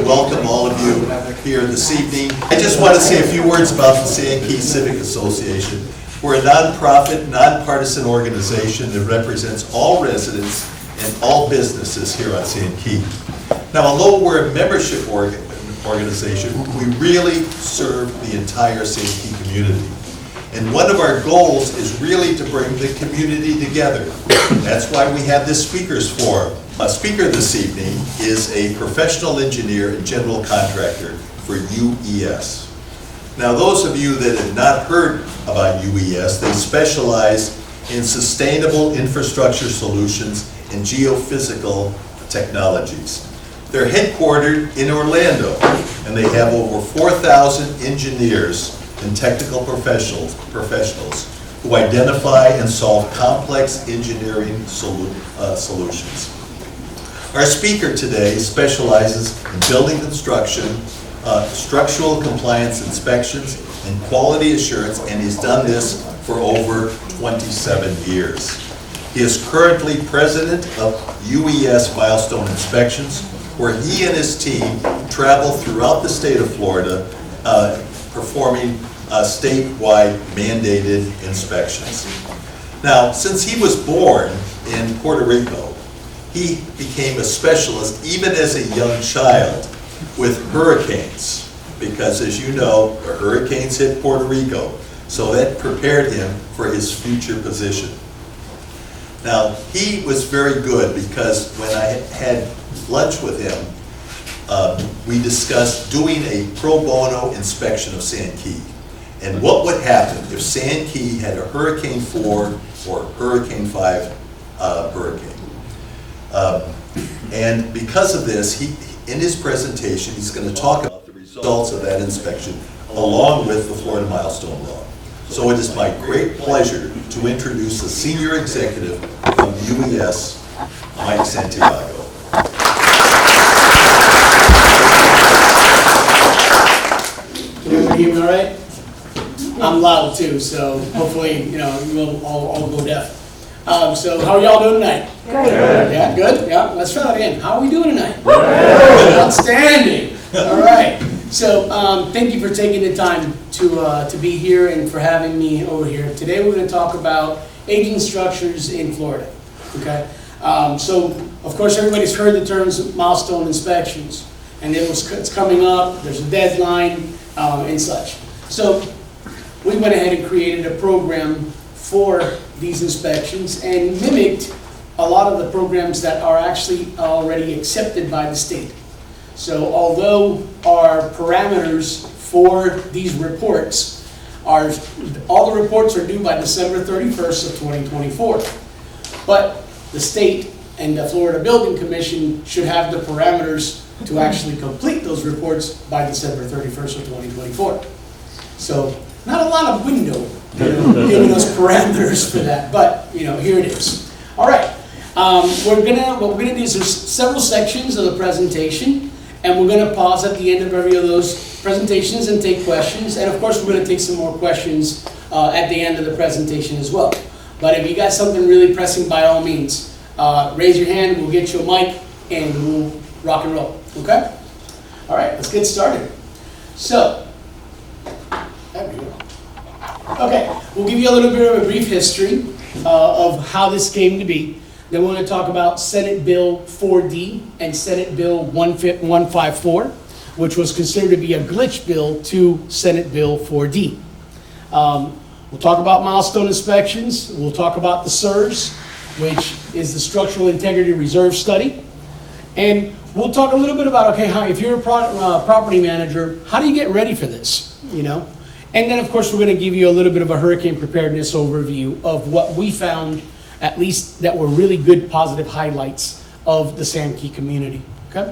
welcome all of you here this evening. I just want to say a few words about the Sand Key Civic Association. We're a nonprofit, nonpartisan organization that represents all residents and all businesses here on Sand Key. Now, although we're a membership organization, we really serve the entire Sand Key community. And one of our goals is really to bring the community together. That's why we have this speakers forum. Our speaker this evening is a professional engineer and general contractor for UES. Now, those of you that have not heard about UES, they specialize in sustainable infrastructure solutions and geophysical technologies. They're headquartered in Orlando, and they have over 4,000 engineers and technical professionals who identify and solve complex engineering solutions. Our speaker today specializes in building construction, structural compliance inspections, and quality assurance, and he's done this for over 27 years. He is currently president of UES Milestone Inspections, where he and his team travel throughout the state of Florida performing statewide mandated inspections. Now, since he was born in Puerto Rico, he became a specialist, even as a young child, with hurricanes, because as you know, the hurricanes hit Puerto Rico, so that prepared him for his future position. Now, he was very good because when I had lunch with him, we discussed doing a pro bono inspection of Sand Key and what would happen if Sand Key had a Hurricane 4 or Hurricane 5 hurricane. And because of this, in his presentation, he's going to talk about the results of that inspection along with the Florida Milestone Law. So it is my great pleasure to introduce the senior executive from UES, Mike Santiago. Can everybody hear me all right? I'm loud too, so hopefully, we'll all go deaf. So how are y'all doing tonight? Great. Yeah, good? Yeah, let's try that again. How are we doing tonight? Good. Outstanding. All right. So thank you for taking the time to be here and for having me over here. Today we're going to talk about aging structures in Florida. Okay. So of course everybody's heard the terms milestone inspections, and it's coming up. There's a deadline and such. So we went ahead and created a program for these inspections and mimicked a lot of the programs that are actually already accepted by the state. So although our parameters for these reports are, all the reports are due by December 31st of 2024, but the state and the Florida Building Commission should have the parameters to actually complete those reports by December 31st of 2024. So not a lot of window, giving us parameters for that, but here it is. All right, what we're gonna do is there's several sections of the presentation, and we're gonna pause at the end of every of those presentations and take questions, and of course we're gonna take some more questions at the end of the presentation as well. But if you got something really pressing, by all means, raise your hand, we'll get you a mic, and we'll rock and roll, okay? All right, let's get started. So, there we go. Okay, we'll give you a little bit of a brief history of how this came to be. Then we're going to talk about Senate Bill 4D and Senate Bill 154, which was considered to be a glitch bill to Senate Bill 4D. We'll talk about milestone inspections. We'll talk about the SIRS, which is the Structural Integrity Reserve Study. And we'll talk a little bit about, okay, how, if you're a property manager, how do you get ready for this, And then, of course, we're going to give you a little bit of a hurricane preparedness overview of what we found, at least that were really good positive highlights of the Sand Key community, okay?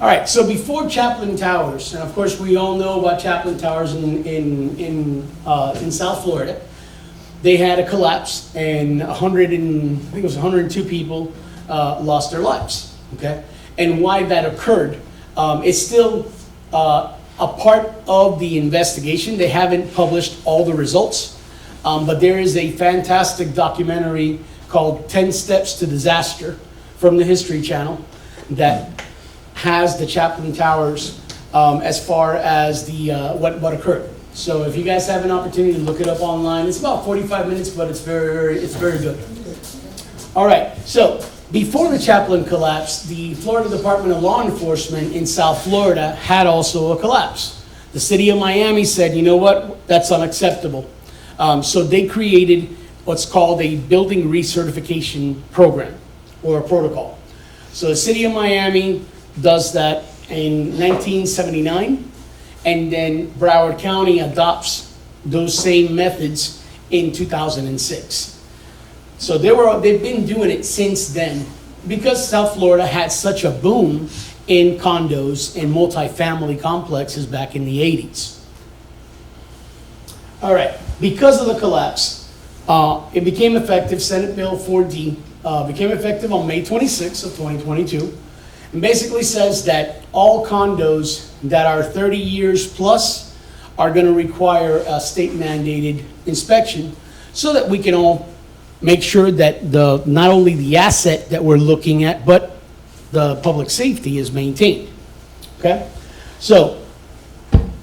All right, so before Chaplain Towers, and of course we all know about Chaplain Towers in South Florida, they had a collapse and I think it was 102 people lost their lives, okay? And why that occurred, it's still a part of the investigation. They haven't published all the results, but there is a fantastic documentary called 10 Steps to Disaster from the History Channel that has the Chaplain Towers as far as the what occurred. So if you guys have an opportunity to look it up online, it's about 45 minutes, but it's very good. All right, so before the Chaplain collapse, the Florida Department of Law Enforcement in South Florida had also a collapse. The city of Miami said, you know what, that's unacceptable. So they created what's called a building recertification program or a protocol. So the city of Miami does that in 1979, and then Broward County adopts those same methods in 2006. So they've been doing it since then because South Florida had such a boom in condos and multifamily complexes back in the 80s. All right, because of the collapse, it became effective, Senate Bill 4D became effective on May 26th of 2022, and basically says that all condos that are 30 years plus are going to require a state mandated inspection so that we can all make sure that not only the asset that we're looking at, but the public safety is maintained. Okay? So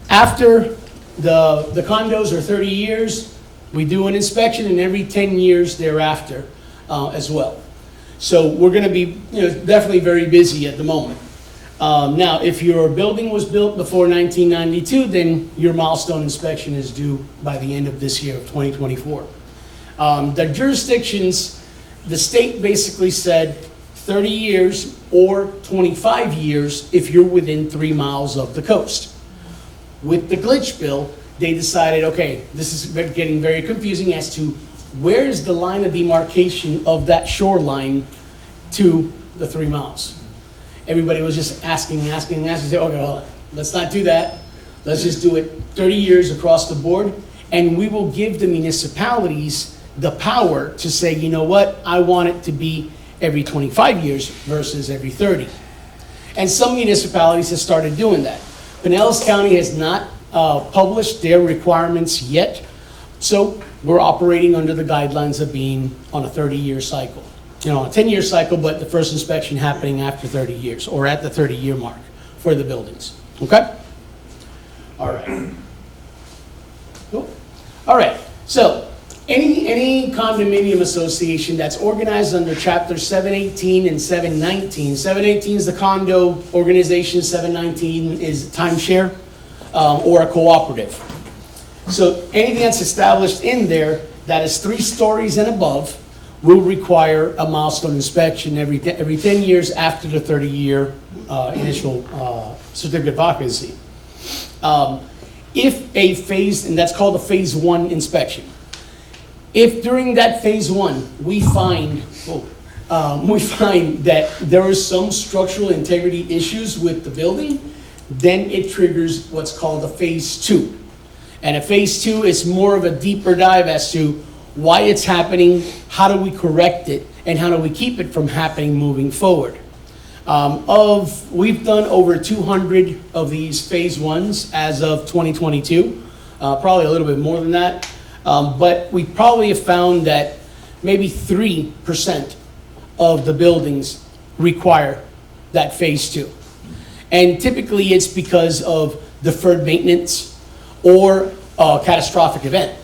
after the condos are 30 years, we do an inspection, and every 10 years thereafter as well. So we're going to be definitely very busy at the moment. Now, if your building was built before 1992, then your milestone inspection is due by the end of this year of 2024. The jurisdictions, the state basically said 30 years or 25 years if you're within 3 miles of the coast. With the glitch bill, they decided, okay, this is getting very confusing as to where is the line of demarcation of that shoreline to the 3 miles. Everybody was just asking, say, okay, well, let's not do that. Let's just do it 30 years across the board, and we will give the municipalities the power to say, you know what, I want it to be every 25 years versus every 30. And some municipalities have started doing that. Pinellas County has not published their requirements yet, so we're operating under the guidelines of being on a 30-year cycle. On a 10-year cycle, but the first inspection happening after 30 years or at the 30-year mark for the buildings. Okay? All right. Cool. All right. So any condominium association that's organized under Chapter 718 and 719. 718 is the condo organization. 719 is timeshare or a cooperative. So anything that's established in there that is 3 stories and above will require a milestone inspection every 10 years after the 30-year initial certificate of occupancy. If a phase, and that's called a phase 1 inspection, if during that phase 1 we find that there are some structural integrity issues with the building, then it triggers what's called a phase 2. And a phase 2 is more of a deeper dive as to why it's happening, how do we correct it, and how do we keep it from happening moving forward. We've done over 200 of these phase 1s as of 2022, probably a little bit more than that, but we probably have found that maybe 3% of the buildings require that phase 2. And typically it's because of deferred maintenance or a catastrophic event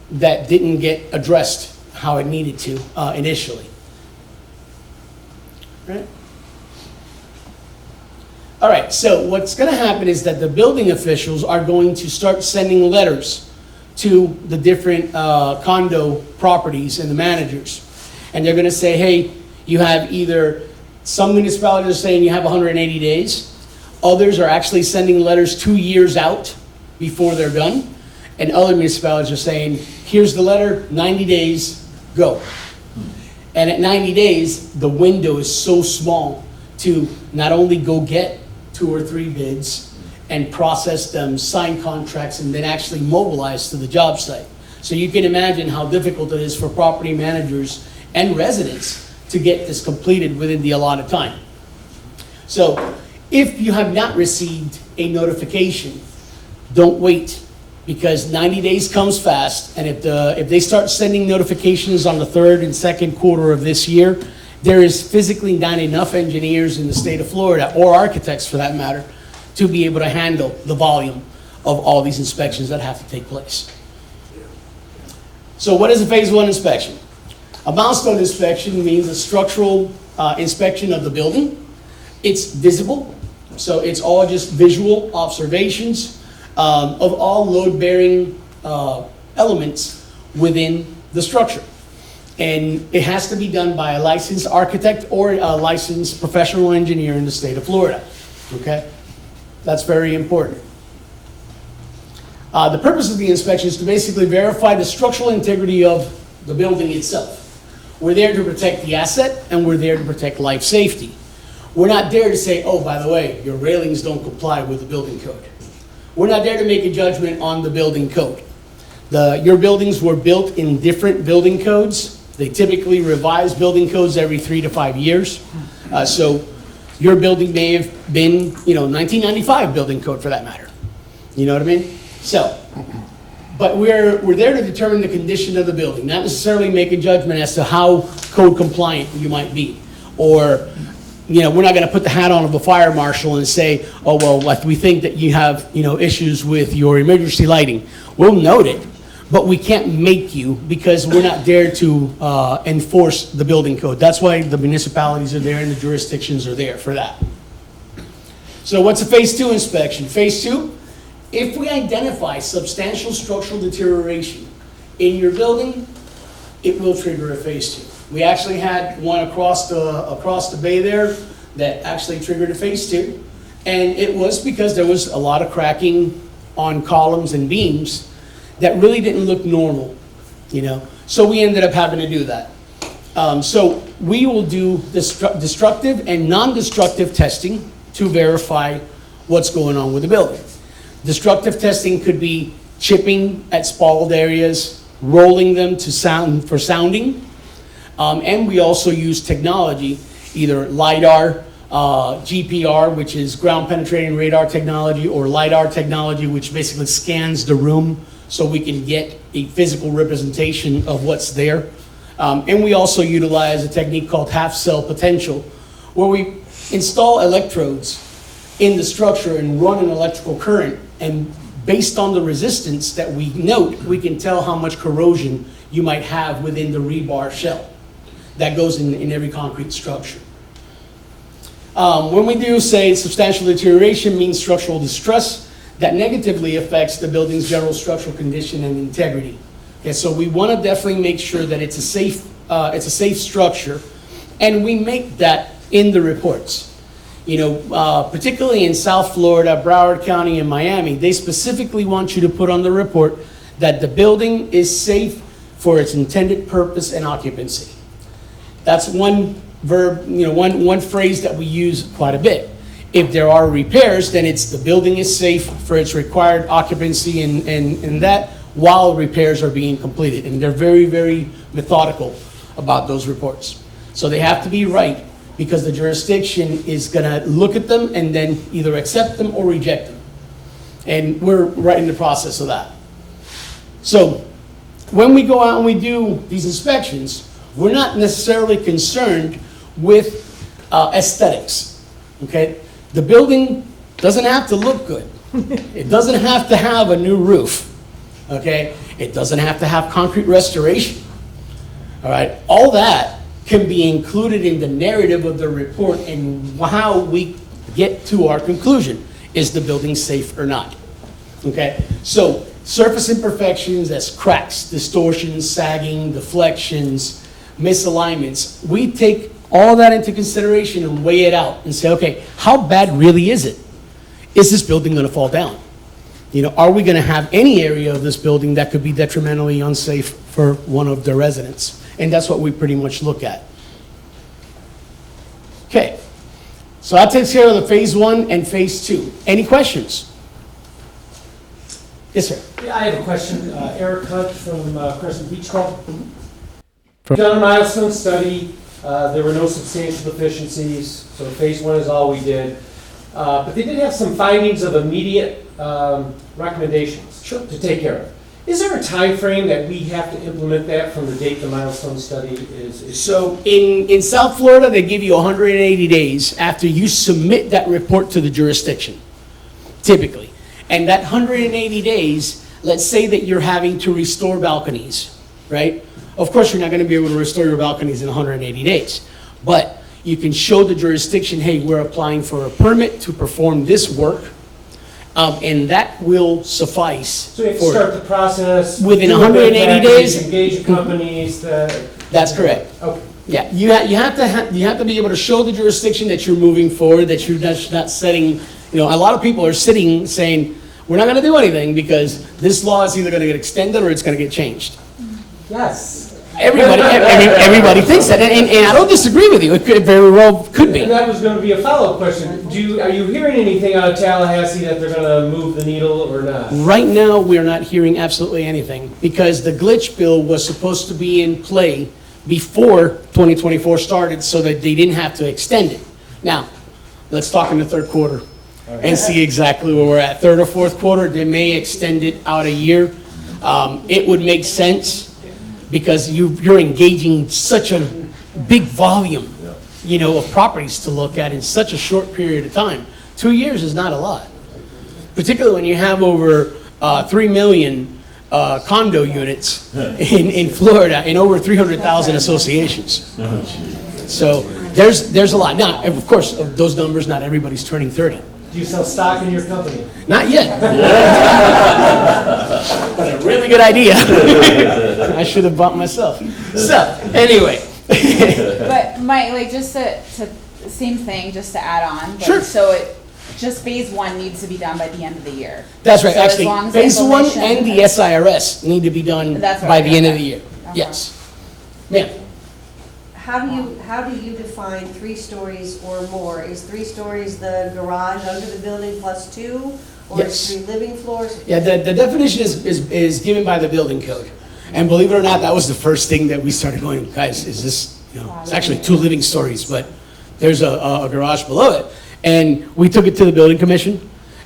that didn't get addressed how it needed to initially. Right? All right, so what's going to happen is that the building officials are going to start sending letters to the different condo properties and the managers. And they're going to say, hey, you have either, some municipalities are saying you have 180 days. Others are actually sending letters 2 years out before they're done. And other municipalities are saying, here's the letter, 90 days, go. And at 90 days, the window is so small to not only go get 2 or 3 bids and process them, sign contracts, and then actually mobilize to the job site. So you can imagine how difficult it is for property managers and residents to get this completed within the allotted time. So if you have not received a notification, don't wait, because 90 days comes fast, and if they start sending notifications on the 3rd and 2nd quarter of this year, there is physically not enough engineers in the state of Florida, or architects for that matter, to be able to handle the volume of all these inspections that have to take place. So what is a phase one inspection? A milestone inspection means a structural inspection of the building. It's visible, so it's all just visual observations of all load-bearing elements within the structure. And it has to be done by a licensed architect or a licensed professional engineer in the state of Florida, okay? That's very important. The purpose of the inspection is to basically verify the structural integrity of the building itself. We're there to protect the asset, and we're there to protect life safety. We're not there to say, oh, by the way, your railings don't comply with the building code. We're not there to make a judgment on the building code. Your buildings were built in different building codes. They typically revise building codes every 3 to 5 years. So your building may have been, 1995 building code for that matter. You know what I mean? So, but we're there to determine the condition of the building, not necessarily make a judgment as to how code compliant you might be. Or, we're not gonna put the hat on of a fire marshal and say, oh, well, like, we think that you have, issues with your emergency lighting. We'll note it, but we can't make you, because we're not there to enforce the building code. That's why the municipalities are there and the jurisdictions are there for that. So what's a phase two inspection? Phase two, if we identify substantial structural deterioration in your building, it will trigger a phase two. We actually had one across the bay there that actually triggered a phase two. And it was because there was a lot of cracking on columns and beams that really didn't look normal, So we ended up having to do that. So we will do destructive and non-destructive testing to verify what's going on with the building. Destructive testing could be chipping at spalled areas, rolling them for sounding, and we also use technology, either LiDAR, GPR, which is ground penetrating radar technology, or LiDAR technology, which basically scans the room so we can get a physical representation of what's there. And we also utilize a technique called half cell potential, where we install electrodes in the structure and run an electrical current, and based on the resistance that we note, we can tell how much corrosion you might have within the rebar shell that goes in every concrete structure. When we do say substantial deterioration means structural distress that negatively affects the building's general structural condition and integrity. Okay, so we want to definitely make sure that it's a safe structure, and we make that in the reports. Particularly in South Florida, Broward County, and Miami, they specifically want you to put on the report that the building is safe for its intended purpose and occupancy. That's one verb, one phrase that we use quite a bit. If there are repairs, then it's the building is safe for its required occupancy and that while repairs are being completed. And they're very, very methodical about those reports. So they have to be right, because the jurisdiction is gonna look at them and then either accept them or reject them. And we're right in the process of that. So when we go out and we do these inspections, we're not necessarily concerned with aesthetics, okay? The building doesn't have to look good. It doesn't have to have a new roof, okay? It doesn't have to have concrete restoration, all right? All that can be included in the narrative of the report and how we get to our conclusion. Is the building safe or not? Okay, so surface imperfections, that's cracks, distortions, sagging, deflections, misalignments. We take all that into consideration and weigh it out and say, okay, how bad really is it? Is this building gonna fall down? Are we gonna have any area of this building that could be detrimentally unsafe for one of the residents? And that's what we pretty much look at. Okay, so that takes care of the phase one and phase two. Any questions? Yes, sir. Yeah, I have a question. Eric Hunt from Crescent Beach Club. Done a milestone study. There were no substantial deficiencies, so phase one is all we did. But they did have some findings of immediate recommendations to take care of. Is there a time frame that we have to implement that from the date the milestone study is? So in South Florida, they give you 180 days after you submit that report to the jurisdiction, typically. And that 180 days, let's say that you're having to restore balconies, right? Of course, you're not going to be able to restore your balconies in 180 days. But you can show the jurisdiction, hey, we're applying for a permit to perform this work. And that will suffice. So we have to start the process. Within do 180 it back, days? Engage the companies. That's correct. Okay. Yeah, you have to be able to show the jurisdiction that you're moving forward, that you're not setting, a lot of people are sitting saying, we're not going to do anything because this law is either going to get extended or it's going to get changed. Yes. Everybody thinks that, and I don't disagree with you. It very well could be. And that was going to be a follow-up question. Are you hearing anything out of Tallahassee that they're going to move the needle or not? Right now, we're not hearing absolutely anything because the glitch bill was supposed to be in play before 2024 started so that they didn't have to extend it. Now, let's talk in the third quarter and see exactly where we're at. Third or fourth quarter, they may extend it out a year. It would make sense because you're engaging such a big volume, of properties to look at in such a short period of time. 2 years is not a lot, particularly when you have over 3 million condo units in Florida and over 300,000 associations. So there's a lot. Now, of course, of those numbers, not everybody's turning 30. Do you sell stock in your company? Not yet. But a really good idea. I should have bought myself. So, anyway. But Mike, just to same thing, just to add on. But Sure. So just phase one needs to be done by the end of the year. That's right. So as Actually, long as phase one implementation- and the SIRS need to be done That's by right, the end of okay. the year. Okay. Yes. Ma'am. How do you define 3 stories or more? Is 3 stories the garage under the building plus 2? Or Yes. is 3 living floors? Yeah, the definition is given by the building code. And believe it or not, that was the first thing that we started going, guys, is this, it's actually 2 living stories, but there's a garage below it. And we took it to the building commission,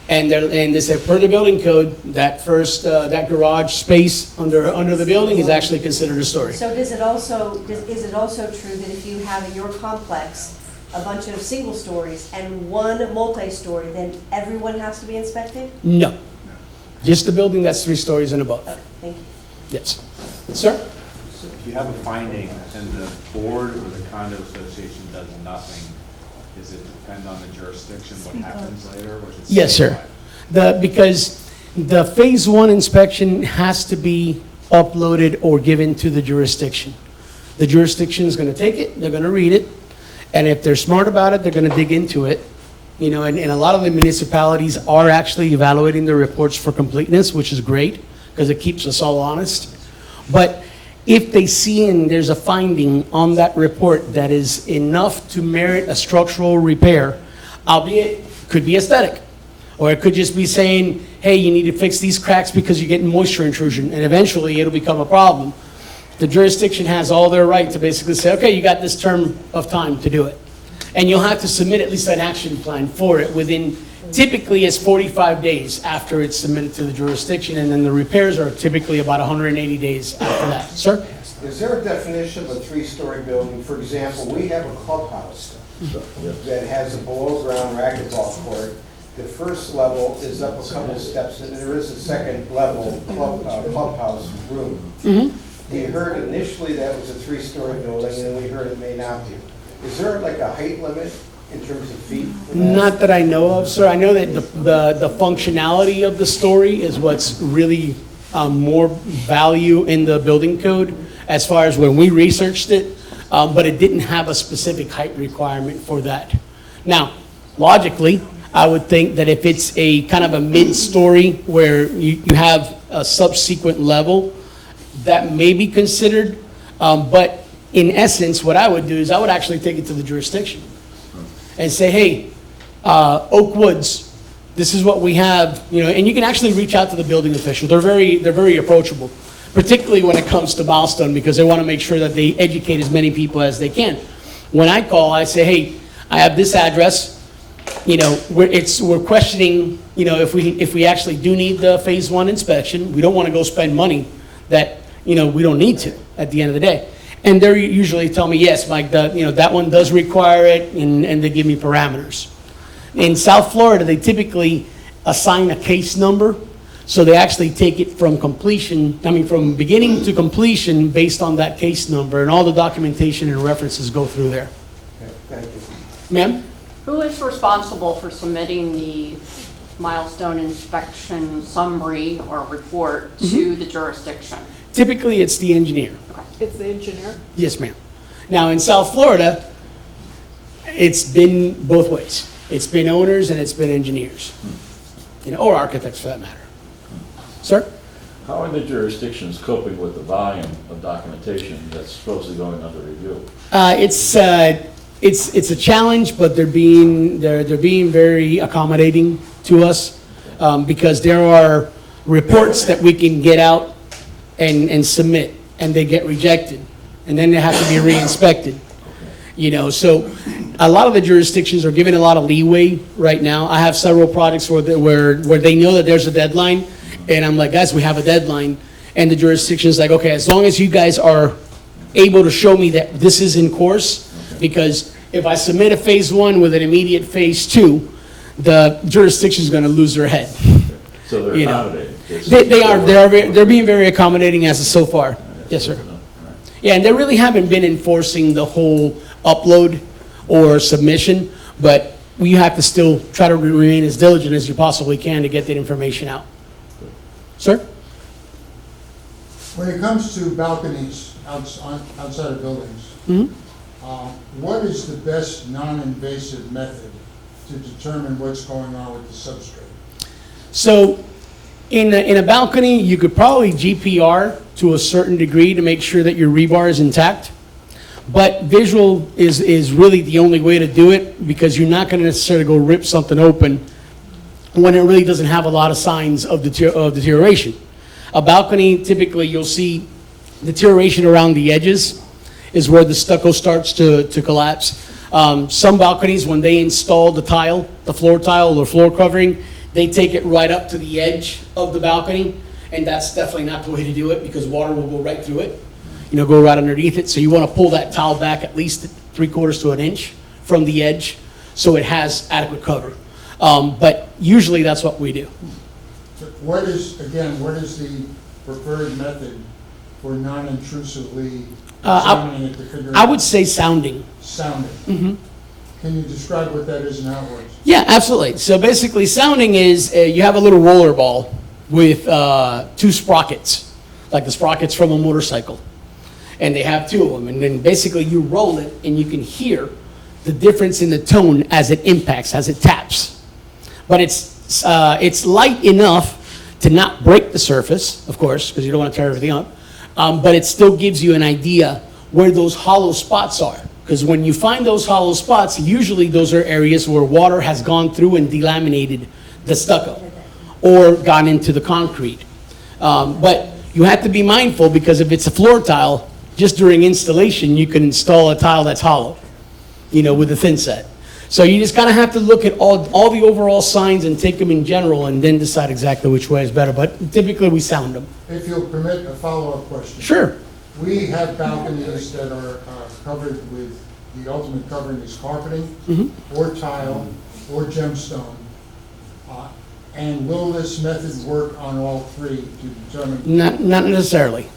and they said, per the building code, that that garage space under the building is actually considered a story. So is it also true that if you have in your complex a bunch of single stories and 1 multi-story, then everyone has to be inspected? No. Just the building that's 3 stories and above. Okay, thank you. Yes. Sir? So if you have a finding and the board or the condo association does nothing, does it depend on the jurisdiction, what happens later? Or is it Yes, sir. Because the phase 1 inspection has to be uploaded or given to the jurisdiction. The jurisdiction is going to take it, they're going to read it, and if they're smart about it, they're going to dig into it. And a lot of the municipalities are actually evaluating their reports for completeness, which is great because it keeps us all honest. But if they see and there's a finding on that report that is enough to merit a structural repair, albeit could be aesthetic, or it could just be saying, hey, you need to fix these cracks because you're getting moisture intrusion, and eventually it'll become a problem. The jurisdiction has all their right to basically say, okay, you got this term of time to do it. And you'll have to submit at least an action plan for it within, typically it's 45 days after it's submitted to the jurisdiction, and then the repairs are typically about 180 days after that. Sir? Is there a definition of a 3-story building? For example, we have a clubhouse that has a below-ground racquetball court. The first level is up a couple steps, and there is a second level clubhouse room. We heard initially that was a 3-story building, and then we heard it may not be. Is there like a height limit in terms of feet? for that? Not that I know of, sir. I know that the functionality of the story is what's really more value in the building code as far as when we researched it, but it didn't have a specific height requirement for that. Now, logically, I would think that if it's a kind of a mid-story where you have a subsequent level, that may be considered, but in essence, what I would do is I would actually take it to the jurisdiction and say, hey, Oak Woods, this is what we have, and you can actually reach out to the building official. They're very approachable, particularly when it comes to Milestone, because they want to make sure that they educate as many people as they can. When I call, I say, hey, I have this address. we're questioning, if we actually do need the phase one inspection. We don't want to go spend money that, we don't need to at the end of the day. And they usually tell me, yes, Mike, that one does require it, and they give me parameters. In South Florida, they typically assign a case number, so they actually take it from from beginning to completion based on that case number, and all the documentation and references go through there. Okay, thank you. Ma'am? Who is responsible for submitting the milestone inspection summary or report to the jurisdiction? Typically, it's the engineer. It's the engineer? Yes, ma'am. Now, in South Florida, it's been both ways. It's been owners and it's been engineers, or architects for that matter. Sir? How are the jurisdictions coping with the volume of documentation that's supposedly going under review? It's a challenge, but they're being very accommodating to us, because there are reports that we can get out and submit, and they get rejected, and then they have to be re-inspected. So a lot of the jurisdictions are giving a lot of leeway right now. I have several projects where they know that there's a deadline, and I'm like, guys, we have a deadline, and the jurisdiction's like, okay, as long as you guys are able to show me that this is in course, because if I submit a phase one with an immediate phase two, the jurisdiction's gonna lose their head. So they're accommodating? They're being very accommodating as of so far. Yes, sir. Yeah, and they really haven't been enforcing the whole upload or submission, but we have to still try to remain as diligent as you possibly can to get that information out. Sir? When it comes to balconies outside of buildings, what is the best non-invasive method to determine what's going on with the substrate? So, in a balcony, you could probably GPR to a certain degree to make sure that your rebar is intact. But visual is really the only way to do it, because you're not going to necessarily go rip something open when it really doesn't have a lot of signs of deterioration. A balcony, typically you'll see deterioration around the edges is where the stucco starts to collapse. Some balconies, when they install the tile, the floor tile or floor covering, they take it right up to the edge of the balcony, and that's definitely not the way to do it, because water will go right through it, go right underneath it. So you want to pull that tile back at least 3/4 to an inch from the edge so it has adequate cover. But usually that's what we do. So what is the preferred method for non-intrusively examining it to figure out? I would say sounding. Sounding. Can you describe what that is and how it works? Yeah, absolutely. So basically sounding is, you have a little roller ball with 2 sprockets, like the sprockets from a motorcycle. And they have 2 of them. And then basically you roll it and you can hear the difference in the tone as it impacts, as it taps. But it's light enough to not break the surface, of course, because you don't want to tear everything up. But it still gives you an idea where those hollow spots are. Because when you find those hollow spots, usually those are areas where water has gone through and delaminated the stucco or gone into the concrete. But you have to be mindful, because if it's a floor tile, just during installation, you can install a tile that's hollow, with a thin set. So you just kind of have to look at all the overall signs and take them in general, and then decide exactly which way is better. But typically we sound them. If you'll permit a follow-up question. Sure. We have balconies that are covered with, the ultimate covering is carpeting, or tile, or gemstone. And will this method work on all 3 to determine? Not necessarily.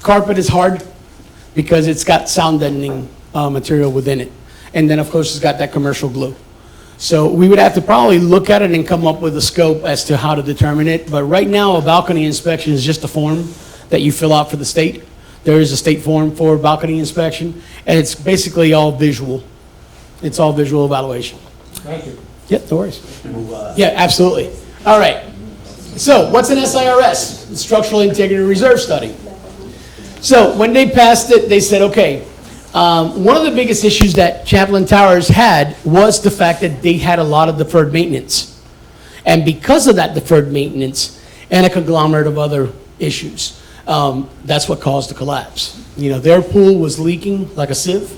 Carpet is hard because it's got sound deadening material within it. And then, of course, it's got that commercial glue. So we would have to probably look at it and come up with a scope as to how to determine it. But right now, a balcony inspection is just a form that you fill out for the state. There is a state form for balcony inspection, and it's basically all visual. It's all visual evaluation. Thank you. Yep, no worries. Yeah, absolutely. All right. So what's an SIRS? Structural Integrity Reserve Study. So when they passed it, they said, okay, one of the biggest issues that Chaplain Towers had was the fact that they had a lot of deferred maintenance. And because of that deferred maintenance and a conglomerate of other issues, that's what caused the collapse. Their pool was leaking like a sieve.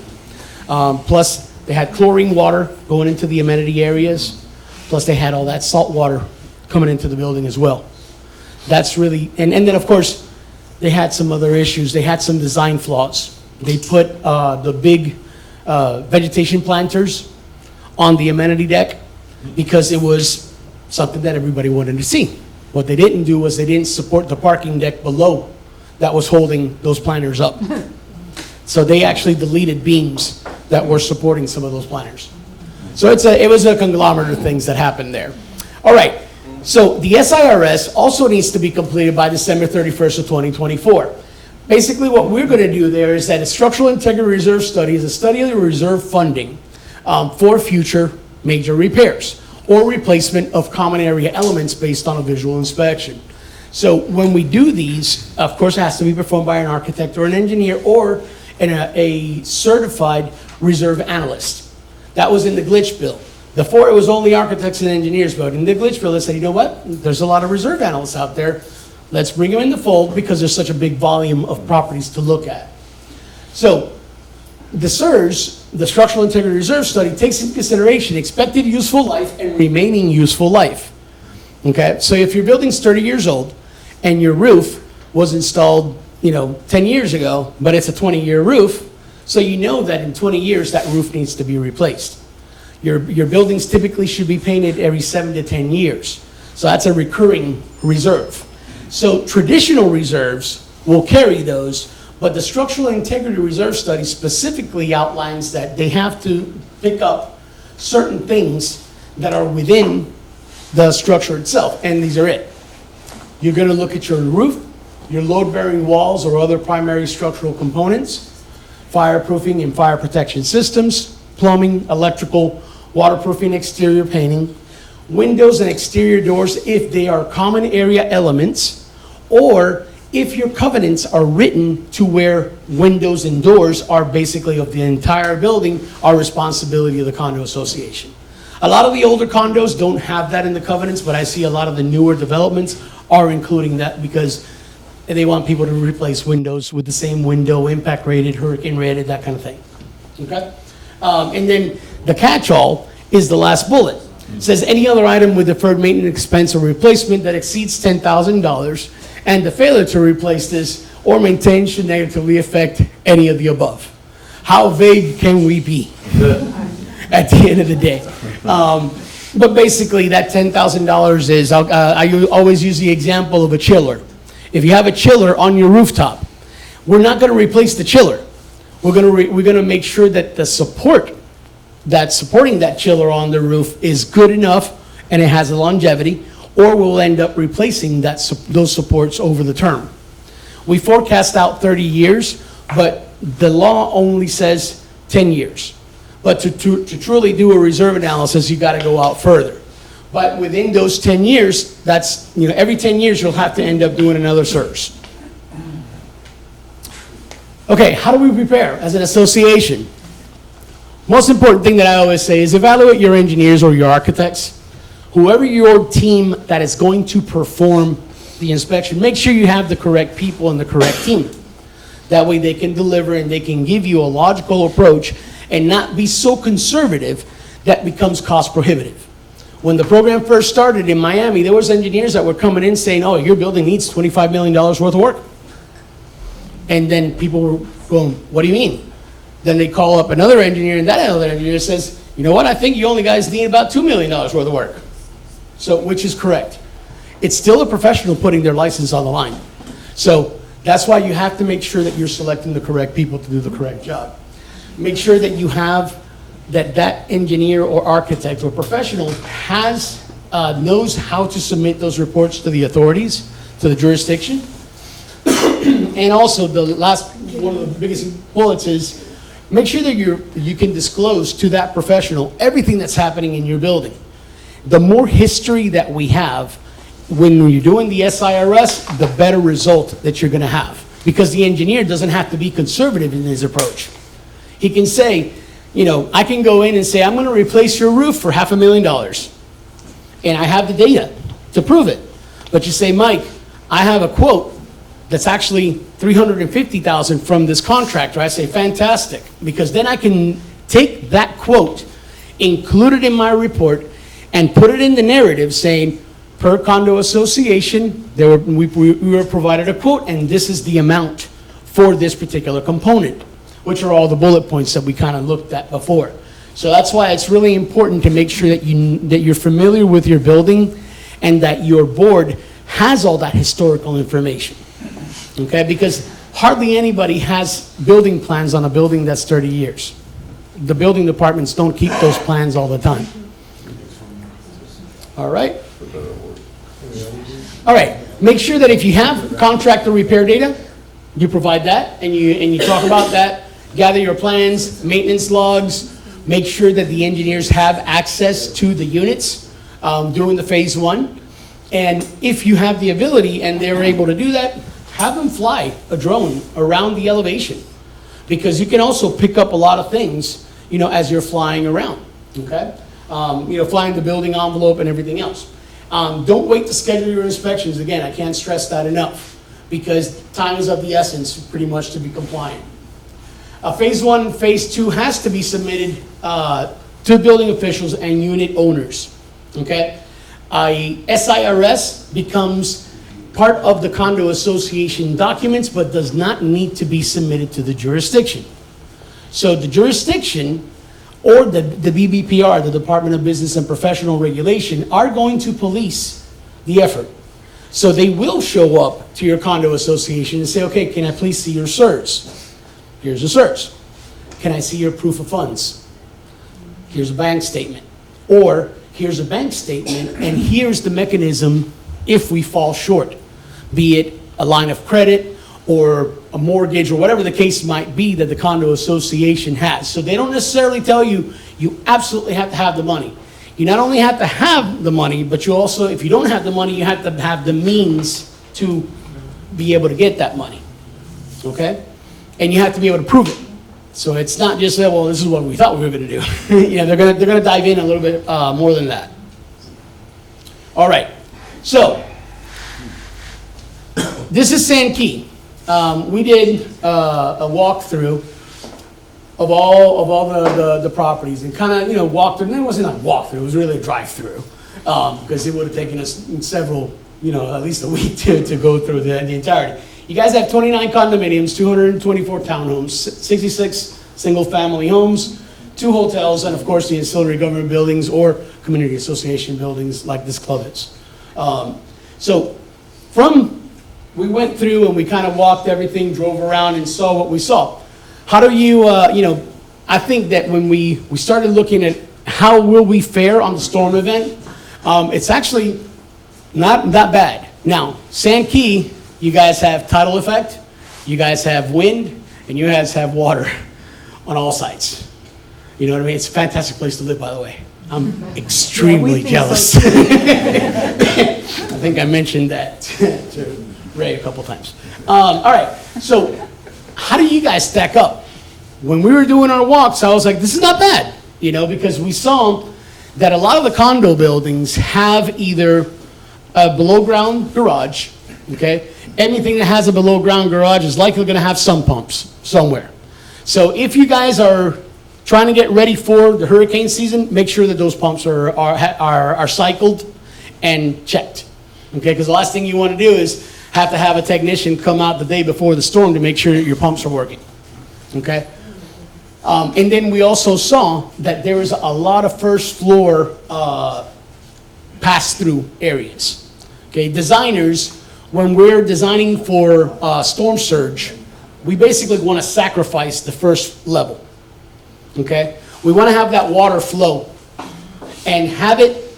Plus, They had chlorine water going into the amenity areas, plus they had all that salt water coming into the building as well. That's really, and then of course, they had some other issues. They had some design flaws. They put the big vegetation planters on the amenity deck because it was something that everybody wanted to see. What they didn't do was they didn't support the parking deck below that was holding those planters up. So they actually deleted beams that were supporting some of those planters. So it was a conglomerate of things that happened there. All right, so the SIRS also needs to be completed by December 31st of 2024. Basically what we're gonna do there is that a structural integrity reserve study is a study of the reserve funding for future major repairs or replacement of common area elements based on a visual inspection. So when we do these, of course, it has to be performed by an architect or an engineer or a certified reserve analyst. That was in the glitch bill. Before it was only architects and engineers, but in the glitch bill, they said, you know what? There's a lot of reserve analysts out there. Let's bring them in the fold because there's such a big volume of properties to look at. So the SIRS, the Structural Integrity Reserve Study, takes into consideration expected useful life and remaining useful life. Okay, so if your building's 30 years old and your roof was installed, 10 years ago, but it's a 20-year roof, so you know that in 20 years that roof needs to be replaced. Your buildings typically should be painted every 7 to 10 years. So that's a recurring reserve. So traditional reserves will carry those, but the Structural Integrity Reserve Study specifically outlines that they have to pick up certain things that are within the structure itself, and these are it. You're gonna look at your roof, your load-bearing walls or other primary structural components, fireproofing and fire protection systems, plumbing, electrical, waterproofing, exterior painting, windows and exterior doors if they are common area elements, or if your covenants are written to where windows and doors are basically of the entire building are responsibility of the condo association. A lot of the older condos don't have that in the covenants, but I see a lot of the newer developments are including that because they want people to replace windows with the same window, impact rated, hurricane rated, that kind of thing. Okay? And then the catch-all is the last bullet. It says any other item with deferred maintenance expense or replacement that exceeds $10,000 and the failure to replace this or maintain should negatively affect any of the above. How vague can we be at the end of the day? But basically that $10,000 is, I always use the example of a chiller. If you have a chiller on your rooftop, we're not gonna replace the chiller. We're gonna make sure that the support that's supporting that chiller on the roof is good enough and it has a longevity, or we'll end up replacing those supports over the term. We forecast out 30 years, but the law only says 10 years. But to truly do a reserve analysis, you gotta go out further. But within those 10 years, that's, every 10 years you'll have to end up doing another SIRS. Okay, how do we prepare as an association? Most important thing that I always say is evaluate your engineers or your architects. Whoever your team that is going to perform the inspection, make sure you have the correct people and the correct team. That way they can deliver and they can give you a logical approach and not be so conservative that becomes cost prohibitive. When the program first started in Miami, there was engineers that were coming in saying, oh, your building needs $25 million worth of work. And then people were going, what do you mean? Then they call up another engineer and that other engineer says, you know what, I think you only guys need about $2 million worth of work. So, which is correct. It's still a professional putting their license on the line. So that's why you have to make sure that you're selecting the correct people to do the correct job. Make sure that you have that engineer or architect or professional knows how to submit those reports to the authorities, to the jurisdiction. And also the last, one of the biggest bullets is make sure that you can disclose to that professional everything that's happening in your building. The more history that we have when you're doing the SIRS, the better result that you're gonna have. Because the engineer doesn't have to be conservative in his approach. He can say, I can go in and say, I'm gonna replace your roof for $500,000. And I have the data to prove it. But you say, Mike, I have a quote that's actually $350,000 from this contractor. I say, fantastic, because then I can take that quote, include it in my report, and put it in the narrative saying, per condo association, we were provided a quote, and this is the amount for this particular component, which are all the bullet points that we kind of looked at before. So that's why it's really important to make sure that you're familiar with your building and that your board has all that historical information, okay? Because hardly anybody has building plans on a building that's 30 years. The building departments don't keep those plans all the time. All right? All right, make sure that if you have contractor repair data, you provide that, and you talk about that, gather your plans, maintenance logs, make sure that the engineers have access to the units during the phase one. And if you have the ability and they're able to do that, have them fly a drone around the elevation. Because you can also pick up a lot of things, as you're flying around, okay? Flying the building envelope and everything else. Don't wait to schedule your inspections. Again, I can't stress that enough because time is of the essence pretty much to be compliant. Phase one and phase two has to be submitted to building officials and unit owners, okay? SIRS becomes part of the condo association documents but does not need to be submitted to the jurisdiction. So the jurisdiction or the BBPR, the Department of Business and Professional Regulation, are going to police the effort. So they will show up to your condo association and say, okay, can I please see your SIRS? Here's a SIRS. Can I see your proof of funds? Here's a bank statement. Or here's a bank statement and here's the mechanism if we fall short, be it a line of credit or a mortgage or whatever the case might be that the condo association has. So they don't necessarily tell you, you absolutely have to have the money. You not only have to have the money, but you also, if you don't have the money, you have to have the means to be able to get that money, okay? And you have to be able to prove it. So it's not just that, well, this is what we thought we were gonna do. They're gonna dive in a little bit more than that. All right, so this is Sand Key. We did a walkthrough of all the properties and kind of, walked through. And it wasn't a walkthrough, it was really a drive-through. Because it would have taken us several, at least a week to go through the entirety. You guys have 29 condominiums, 224 townhomes, 66 single-family homes, 2 hotels, and of course the ancillary government buildings or community association buildings like this club is. We went through and we kind of walked everything, drove around and saw what we saw. How do you, I think that when we started looking at how will we fare on the storm event, it's actually not that bad. Now, Sand Key, you guys have tidal effect, you guys have wind, and you guys have water on all sides. You know what I mean? It's a fantastic place to live, by the way. I'm extremely jealous. So I think I mentioned that to Ray a couple times. All right, so how do you guys stack up? When we were doing our walks, I was like, this is not bad, because we saw that a lot of the condo buildings have either a below ground garage, okay? Anything that has a below ground garage is likely gonna have sump pumps somewhere. So if you guys are trying to get ready for the hurricane season, make sure that those pumps are cycled and checked, okay? Because the last thing you wanna do is have to have a technician come out the day before the storm to make sure that your pumps are working, okay? And then we also saw that there is a lot of first floor pass-through areas, okay? Designers, when we're designing for storm surge, we basically want to sacrifice the first level, okay? We want to have that water flow and have it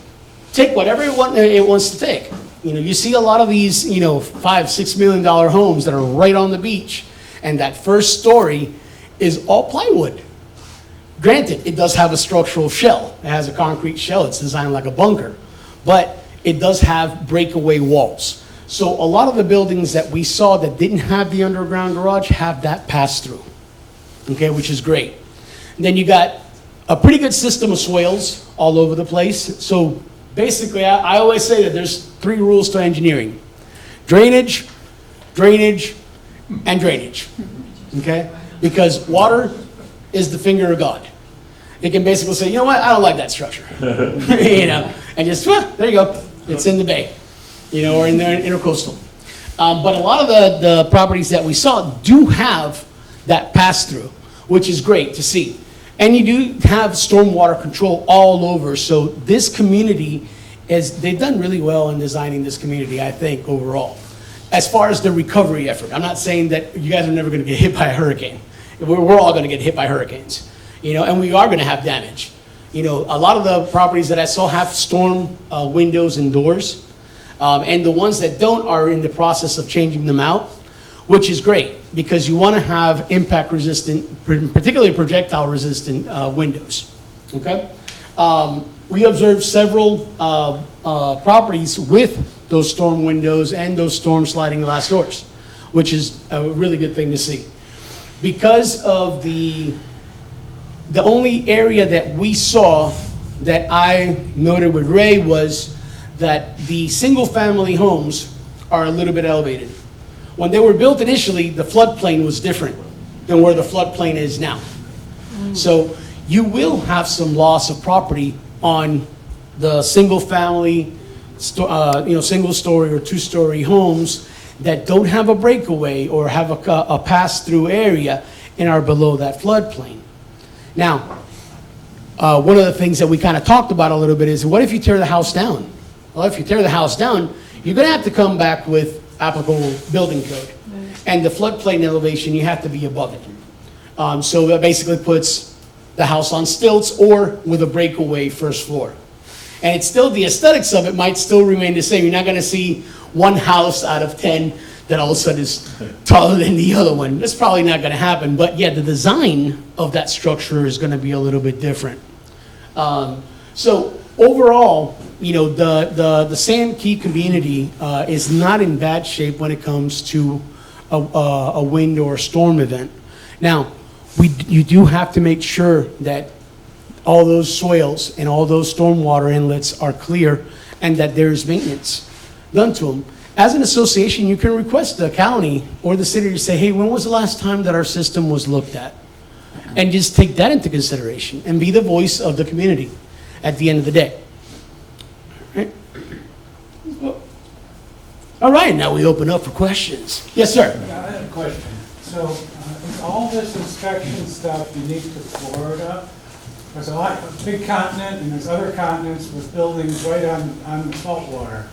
take whatever it wants to take. You see a lot of these, $5-6 million homes that are right on the beach, and that first story is all plywood. Granted, it does have a structural shell. It has a concrete shell. It's designed like a bunker, but it does have breakaway walls. So a lot of the buildings that we saw that didn't have the underground garage have that pass-through, okay, which is great. And then you got a pretty good system of swales all over the place. So basically, I always say that there's 3 rules to engineering: drainage, drainage, and drainage, okay? Because water is the finger of God. it can basically say, you know what, I don't like that structure. You know, and just, there you go, it's in the bay, you know, or in the intercoastal. But a lot of the properties that we saw do have that pass-through, which is great to see. And you do have stormwater control all over, so this community they've done really well in designing this community, I think, overall. As far as the recovery effort, I'm not saying that you guys are never gonna get hit by a hurricane. We're all gonna get hit by hurricanes, you know, and we are gonna have damage. You know, a lot of the properties that I saw have storm windows and doors, and the ones that don't are in the process of changing them out, which is great, because you wanna have impact resistant, particularly projectile resistant windows, okay? We observed several properties with those storm windows and those storm sliding glass doors, which is a really good thing to see. Because of the only area that we saw that I noted with Ray was that the single-family homes are a little bit elevated. When they were built initially, the floodplain was different than where the floodplain is now. So you will have some loss of property on the single-family, single-story or two-story homes that don't have a breakaway or have a pass-through area and are below that floodplain. Now, one of the things that we kind of talked about a little bit is, what if you tear the house down? Well, if you tear the house down, you're going to have to come back with applicable building code. And the floodplain elevation, you have to be above it. So that basically puts the house on stilts or with a breakaway first floor. And it's still, the aesthetics of it might still remain the same. You're not gonna see one house out of 10 that all of a sudden is taller than the other one. That's probably not gonna happen, but yeah, the design of that structure is gonna be a little bit different. So overall, you know, the Sand Key community is not in bad shape when it comes to a wind or a storm event. Now, you do have to make sure that all those soils and all those stormwater inlets are clear and that there's maintenance done to them. As an association, you can request the county or the city to say, hey, when was the last time that our system was looked at? And just take that into consideration and be the voice of the community at the end of the day. All right, now we open up for questions. Yes, sir. I have a question. So, is all this inspection stuff unique to Florida? There's a big continent, and there's other continents with buildings right on the saltwater.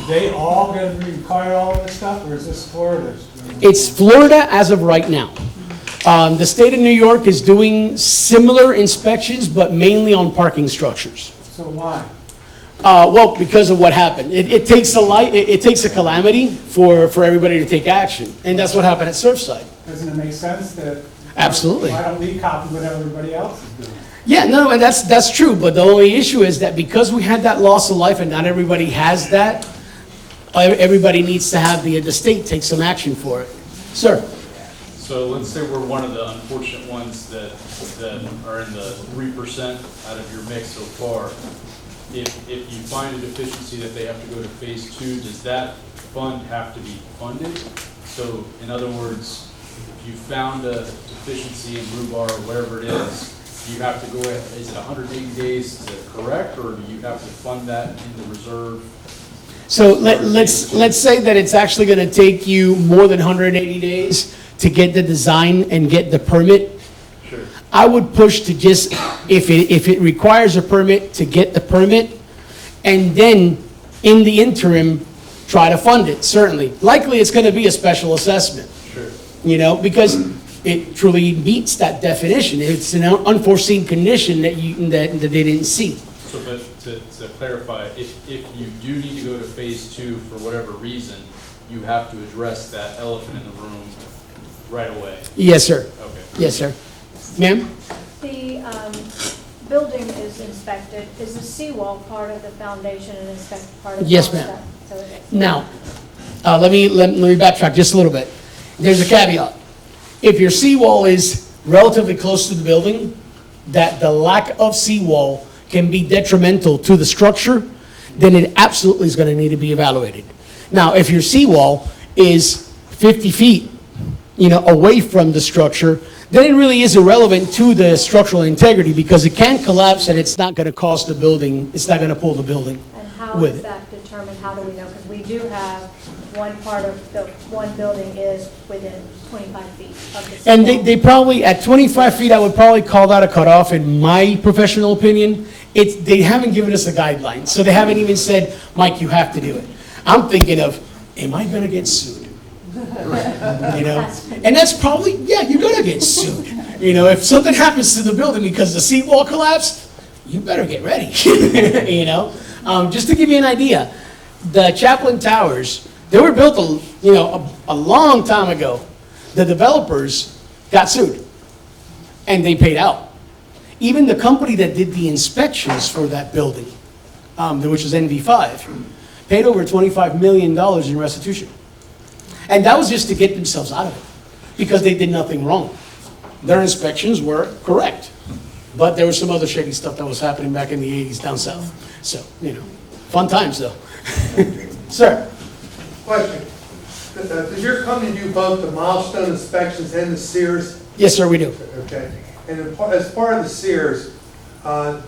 They all going to require all this stuff, or is this Florida's? It's Florida as of right now. The state of New York is doing similar inspections, but mainly on parking structures. So why? Well, because of what happened. It takes a calamity for everybody to take action, and that's what happened at Surfside. Doesn't it make sense that? Absolutely. Why don't we copy what everybody else is doing? Yeah, no, and that's true, but the only issue is that because we had that loss of life and not everybody has that, everybody needs to have the state take some action for it. Sir? So let's say we're one of the unfortunate ones that are in the 3% out of your mix so far. If you find a deficiency that they have to go to phase 2, does that fund have to be funded? So in other words, if you found a deficiency in rhubarb or whatever it is, you have to go ahead, is it 180 days to correct, or do you have to fund that in the reserve? So let's say that it's actually going to take you more than 180 days to get the design and get the permit. Sure. I would push to just, if it requires a permit, to get the permit, and then in the interim, try to fund it, certainly. Likely it's going to be a special assessment. Sure. You know, because it truly meets that definition. It's an unforeseen condition that they didn't see. So, but to clarify, if you do need to go to phase 2 for whatever reason, you have to address that elephant in the room right away. Yes, sir. Okay. Yes, sir. Ma'am? The building is inspected. Is the seawall part of the foundation and inspected part of the Yes, ma'am. So it is. Now, let me backtrack just a little bit. There's a caveat. If your seawall is relatively close to the building, that the lack of seawall can be detrimental to the structure, then it absolutely is going to need to be evaluated. Now, if your seawall is 50 feet, away from the structure, then it really is irrelevant to the structural integrity because it can collapse and it's not going to cost the building, it's not going to pull the building And how with is it. that determined? How do we know? Because we do have one part of the, one building is within 25 feet of the. And seawall. they probably, at 25 feet, I would probably call that a cutoff in my professional opinion. They haven't given us a guideline, so they haven't even said, Mike, you have to do it. I'm thinking of, am I gonna get sued? You know, and that's probably, yeah, you're gonna get sued. You know, if something happens to the building because the seawall collapsed, you better get ready, you know? Just to give you an idea, the Chaplain Towers, they were built, a long time ago. The developers got sued, and they paid out. Even the company that did the inspections for that building, which was NV5, paid over $25 million in restitution. And that was just to get themselves out of it, because they did nothing wrong. Their inspections were correct. But there was some other shady stuff that was happening back in the 80s down south. So, fun times though. Sir? Question. Does your company do both the Milestone inspections and the SIRS? Yes, sir, we do. Okay. And as part of the SIRS,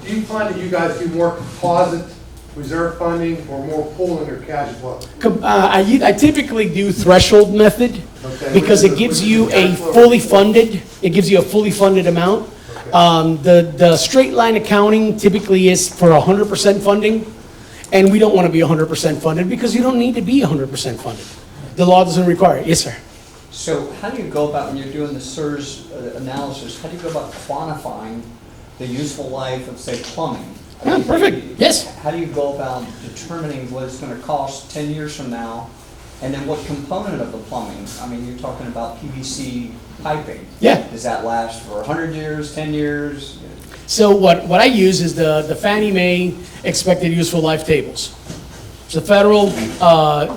do you find that you guys do more composite reserve funding or more pooling or cash flow? I typically do threshold method Okay. because it gives you a fully funded amount. The straight line accounting typically is for 100% funding, and we don't want to be 100% funded because you don't need to be 100% funded. The law doesn't require it. Yes, sir. So how do you go about, when you're doing the SIRS analysis, how do you go about quantifying the useful life of, say, plumbing? Perfect, yes. How do you go about determining what it's going to cost 10 years from now? And then what component of the plumbing? I mean, you're talking about PVC piping. Yeah. Does that last for 100 years, 10 years? So what I use is the Fannie Mae expected useful life tables. It's a federal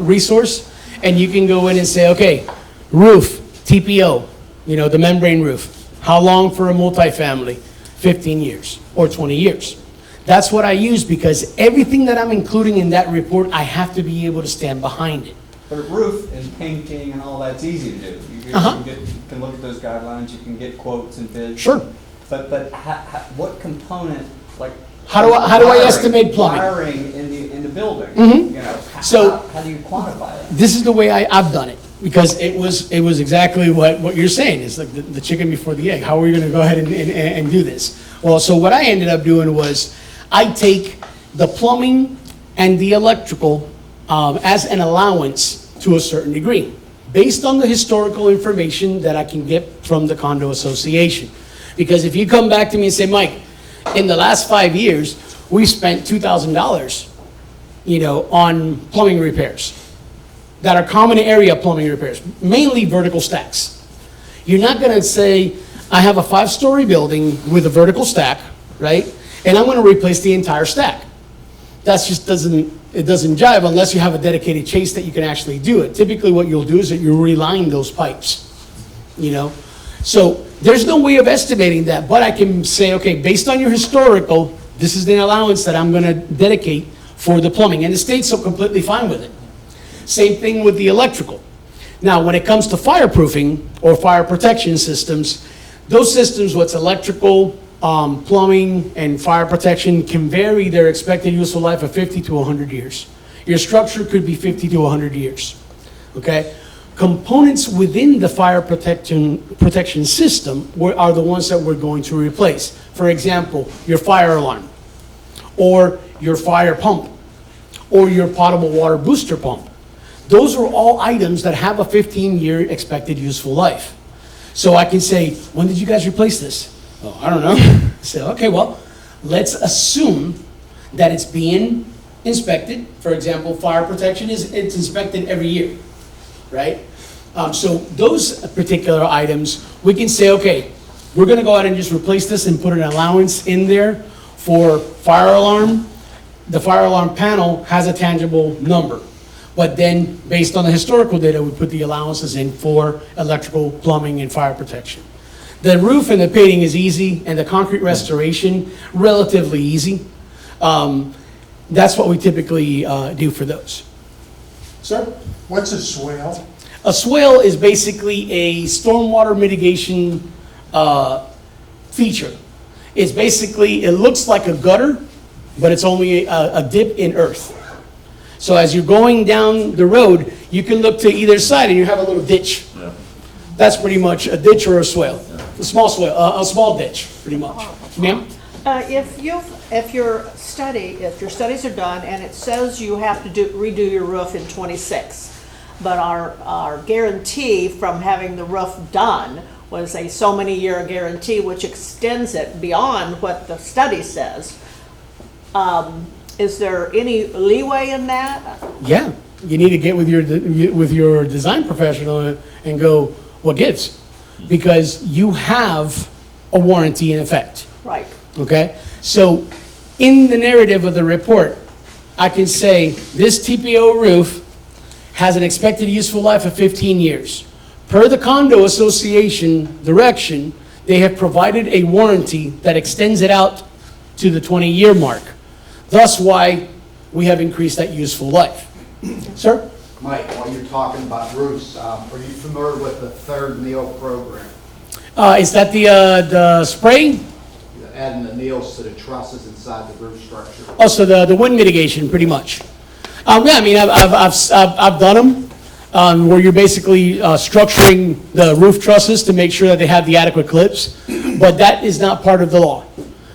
resource, and you can go in and say, okay, roof, TPO, the membrane roof. How long for a multifamily? 15 years or 20 years. That's what I use because everything that I'm including in that report, I have to be able to stand behind it. But a roof and painting and all that's easy to do. You can look at those guidelines, you can get quotes and bids. Sure. But what component, like How do I estimate plumbing? wiring in the building? Mhm. So- how do you quantify that? This is the way I've done it because it was exactly what you're saying. It's like the chicken before the egg. How are we going to go ahead and do this? Well, so what I ended up doing was I take the plumbing and the electrical as an allowance to a certain degree, based on the historical information that I can get from the condo association. Because if you come back to me and say, Mike, in the last 5 years, we spent $2,000, on plumbing repairs that are common area plumbing repairs, mainly vertical stacks. You're not going to say, I have a 5-story building with a vertical stack, right? And I'm going to replace the entire stack. That just doesn't jive unless you have a dedicated chase that you can actually do it. Typically what you'll do is that you reline those pipes, So there's no way of estimating that, but I can say, okay, based on your historical, this is the allowance that I'm going to dedicate for the plumbing. And the state's so completely fine with it. Same thing with the electrical. Now, when it comes to fireproofing or fire protection systems, those systems, what's electrical, plumbing, and fire protection can vary their expected useful life of 50 to 100 years. Your structure could be 50 to 100 years, okay? Components within the fire protection system are the ones that we're going to replace. For example, your fire alarm, or your fire pump, or your potable water booster pump. Those are all items that have a 15-year expected useful life. So I can say, when did you guys replace this? Oh, I don't know. So, okay, well, let's assume that it's being inspected. For example, fire protection it's inspected every year, right? So those particular items, we can say, okay, we're gonna go ahead and just replace this and put an allowance in there for fire alarm. The fire alarm panel has a tangible number. But then, based on the historical data, we put the allowances in for electrical, plumbing, and fire protection. The roof and the painting is easy, and the concrete restoration, relatively easy. That's what we typically do for those. Sir? What's a swale? A swale is basically a stormwater mitigation feature. It's basically, it looks like a gutter, but it's only a dip in earth. So as you're going down the road, you can look to either side and you have a little ditch. Yeah. That's pretty much a ditch or a swale. A small swale, a small ditch, pretty much. Ma'am? If your studies are done and it says you have to redo your roof in '26, but our guarantee from having the roof done was a so many year guarantee, which extends it beyond what the study says. Is there any leeway in that? Yeah, you need to get with your design professional and go, what gives? Because you have a warranty in effect. Right. Okay? So in the narrative of the report, I can say this TPO roof has an expected useful life of 15 years. Per the condo association direction, they have provided a warranty that extends it out to the 20-year mark. Thus why we have increased that useful life. Sir? Mike, while you're talking about roofs, are you familiar with the third NEO program? Is that the spray? Adding the nails to the trusses inside the roof structure. Oh, so the wind mitigation, pretty much. Yeah, I mean, I've done them where you're basically structuring the roof trusses to make sure that they have the adequate clips, but that is not part of the law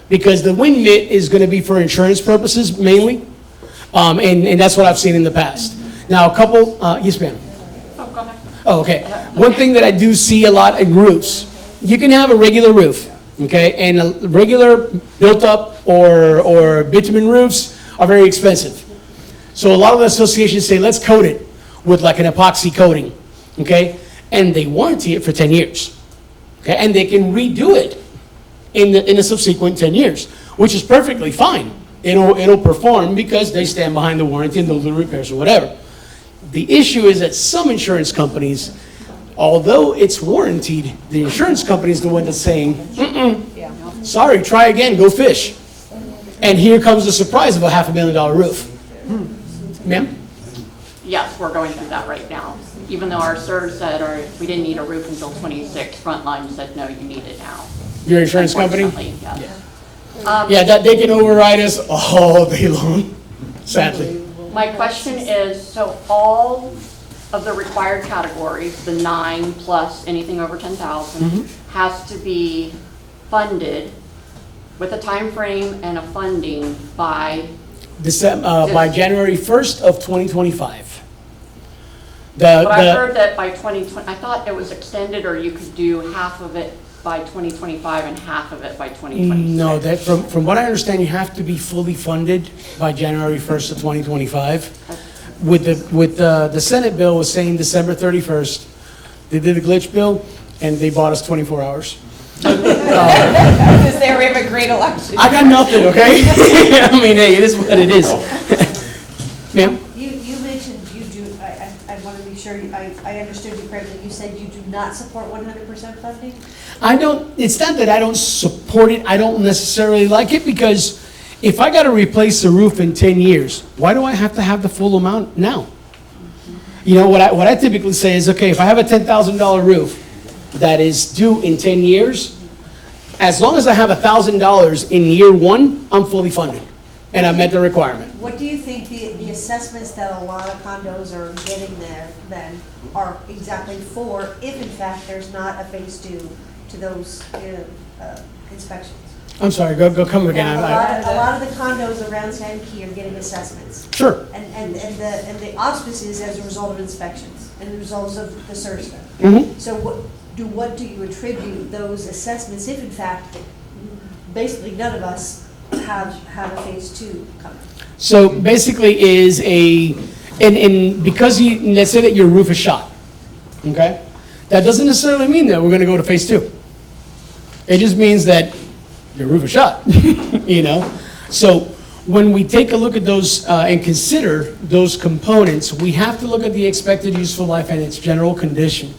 because the wind mitt is going to be for insurance purposes mainly, and that's what I've seen in the past. Now, a couple, yes, ma'am. Oh, go ahead. Oh, okay. One thing that I do see a lot in roofs, you can have a regular roof, okay, and a regular built-up or bitumen roofs are very expensive. So a lot of the associations say, let's coat it with like an epoxy coating, okay, and they warranty it for 10 years, okay, and they can redo it in the subsequent 10 years, which is perfectly fine. It'll perform because they stand behind the warranty and they'll do repairs or whatever. The issue is that some insurance companies, although it's warranted, the insurance company is the one that's saying, sorry, try again, go fish. And here comes the surprise of a $500,000 roof. Ma'am? Yes, we're going through that right now. Even though our SIRS said we didn't need a roof until '26, Frontline said, no, you need it now. Your insurance company? Unfortunately, yes. Yeah, that they can override us all day long, sadly. My question is, so all of the required categories, the 9 plus anything over 10,000, has to be funded with a time frame and a funding by by January 1st of 2025. But I heard that by 2020, I thought it was extended, or you could do half of it by 2025 and half of it by 2026. No, that from what I understand, you have to be fully funded by January 1st of 2025. With the Senate bill was saying December 31st. They did a glitch bill, and they bought us 24 hours. Because there we have a great election. I got nothing, okay? I mean, hey, it is what it is. Ma'am? You mentioned you do, I want to be sure I understood you correctly. You said you do not support 100% funding? I don't, it's not that I don't support it, I don't necessarily like it, because if I gotta replace the roof in 10 years, why do I have to have the full amount now? You know, what I typically say is, okay, if I have a $10,000 roof that is due in 10 years, as long as I have $1,000 in year one, I'm fully funded, and I met the requirement. What do you think the assessments that a lot of condos are getting there then are exactly for, if in fact there's not a phase 2 to those inspections? I'm sorry, go come again. A lot of the condos around San Key are getting assessments. Sure. And the auspices as a result of inspections and the results of the SIRS. So what do you attribute those assessments if in fact basically none of us have a phase 2 coming? So basically is and because let's say that your roof is shot, okay? That doesn't necessarily mean that we're gonna go to phase 2. It just means that your roof is shot, you know? So when we take a look at those and consider those components, we have to look at the expected useful life and its general condition,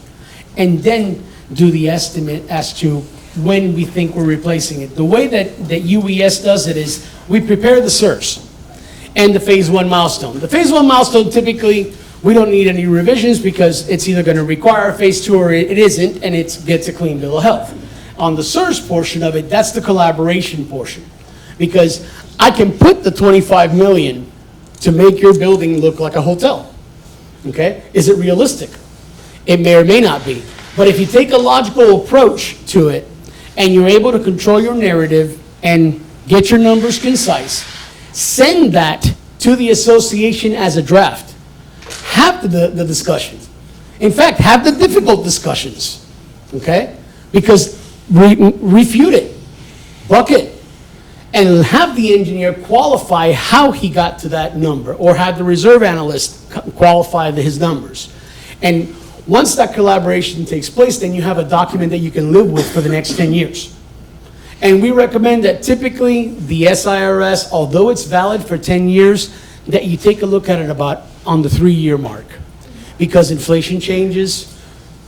and then do the estimate as to when we think we're replacing it. The way that UES does it is we prepare the SIRS and the phase 1 milestone. The phase 1 milestone, typically, we don't need any revisions because it's either gonna require a phase 2 or it isn't, and it gets a clean bill of health. On the SIRS portion of it, that's the collaboration portion. Because I can put the 25 million to make your building look like a hotel. Okay? Is it realistic? It may or may not be. But if you take a logical approach to it, and you're able to control your narrative and get your numbers concise, send that to the association as a draft. Have the discussions. In fact, have the difficult discussions, okay? Because refute it, buck it, and have the engineer qualify how he got to that number, or have the reserve analyst qualify his numbers. And once that collaboration takes place, then you have a document that you can live with for the next 10 years. And we recommend that typically the SIRS, although it's valid for 10 years, that you take a look at it about on the 3-year mark. Because inflation changes,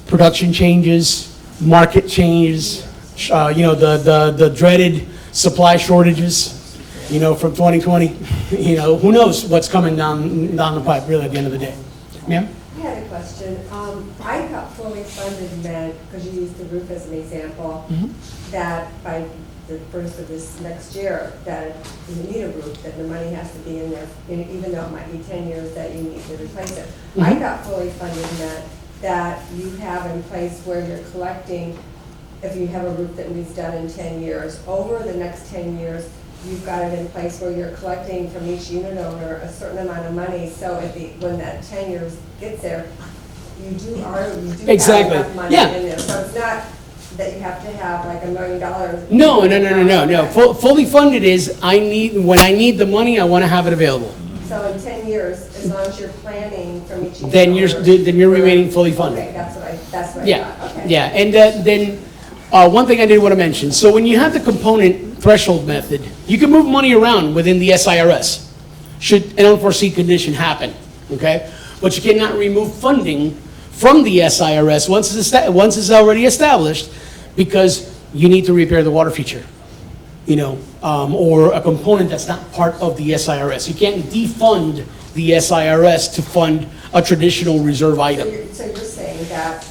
production changes, market changes, the dreaded supply shortages, from 2020. Who knows what's coming down the pipe really at the end of the day. Ma'am? I had a question. I got fully funded meant, because you used the roof as an example, that by the first of this next year, that you need a roof, that the money has to be in there, even though it might be 10 years that you need to replace it. I got fully funded meant that you have in place where you're collecting, if you have a roof that needs done in 10 years, over the next 10 years, you've got it in place where you're collecting from each unit owner a certain amount of money, so when that 10 years gets there, you do Exactly. have enough money Yeah. in there. So it's not that you have to have like $1 million. No. Fully funded is, when I need the money, I want to have it available. So in 10 years, as long as you're planning from each unit Then owner- you're remaining fully funded. Okay, that's what I thought. Okay. Yeah, and then, one thing I did want to mention, so when you have the component threshold method, you can move money around within the SIRS, should an unforeseen condition happen, okay? But you cannot remove funding from the SIRS once it's already established, because you need to repair the water feature, or a component that's not part of the SIRS. You can't defund the SIRS to fund a traditional reserve item. So you're saying that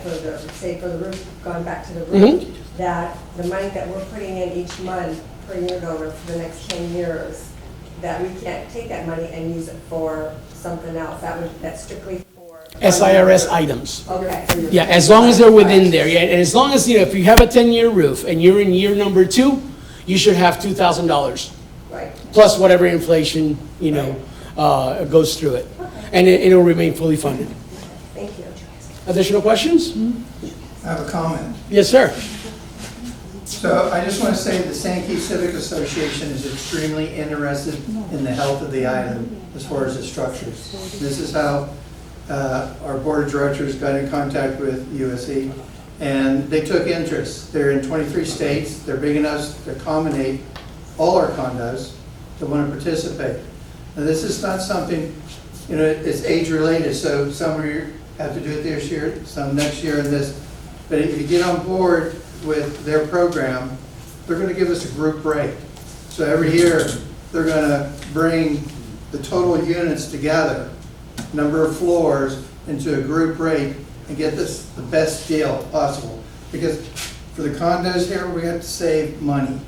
for the roof, going back to the roof, that the money that we're putting in each month per unit owner for the next 10 years, that we can't take that money and use it for something else. That's strictly for SIRS items. Okay. Yeah, as long as they're within there, yeah, and as long as, if you have a 10-year roof and you're in year number 2, you should have $2,000. Right. Plus whatever inflation, goes through it. And it'll remain fully funded. Thank you. Additional questions? I have a comment. Yes, sir. So I just want to say the Sankey Civic Association is extremely interested in the health of the island as far as the structures. This is how our board of directors got in contact with USC, and they took interest. They're in 23 states. They're big enough to accommodate all our condos that want to participate. Now, this is not something, it's age-related, so some of you have to do it this year, some next year, and this. But if you get on board with their program, they're going to give us a group rate. So every year, they're going to bring the total units together, number of floors, into a group rate and get this the best deal possible. Because for the condos here, we have to save money.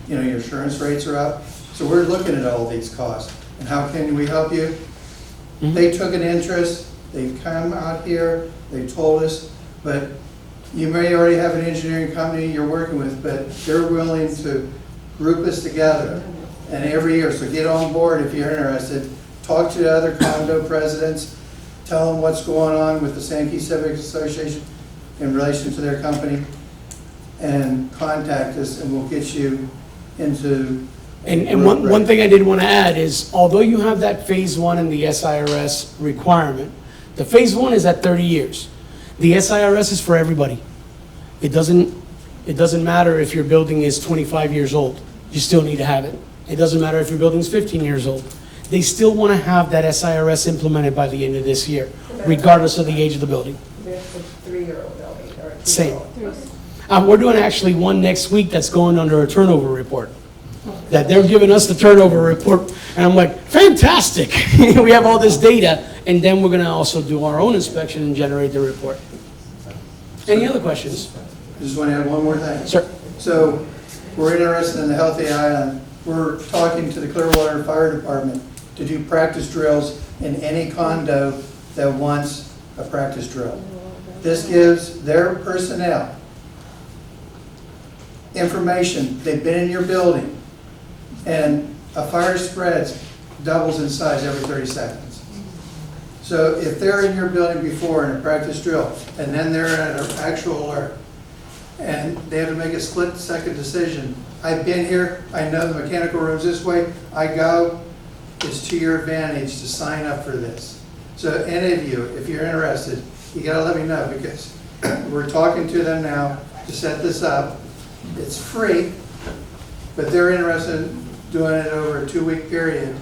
Your insurance rates are up. So we're looking at all these costs. And how can we help you? They took an interest. They've come out here. They told us. But you may already have an engineering company you're working with, but they're willing to group us together. And every year, so get on board if you're interested. Talk to the other condo presidents. Tell them what's going on with the Sankey Civic Association in relation to their company. And contact us, and we'll get you into. And one thing I did want to add is, although you have that phase 1 in the SIRS requirement, the phase 1 is at 30 years. The SIRS is for everybody. It doesn't matter if your building is 25 years old. You still need to have it. It doesn't matter if your building is 15 years old. They still want to have that SIRS implemented by the end of this year, regardless of the age of the building. It's a 3-year-old building or a 2-year-old. Same. We're doing actually one next week that's going under a turnover report. That they're giving us the turnover report, and I'm like, fantastic! We have all this data, and then we're going to also do our own inspection and generate the report. Any other questions? I just want to add one more thing. Sir. So, we're interested in the Healthy Island. We're talking to the Clearwater Fire Department to do practice drills in any condo that wants a practice drill. This gives their personnel information. They've been in your building, and a fire spreads, doubles in size every 30 seconds. So if they're in your building before in a practice drill, and then they're at an actual alert, and they have to make a split-second decision. I've been here, I know the mechanical room's this way, I go, it's to your advantage to sign up for this. So any of you, if you're interested, you gotta let me know, because we're talking to them now to set this up. It's free, but they're interested in doing it over a 2-week period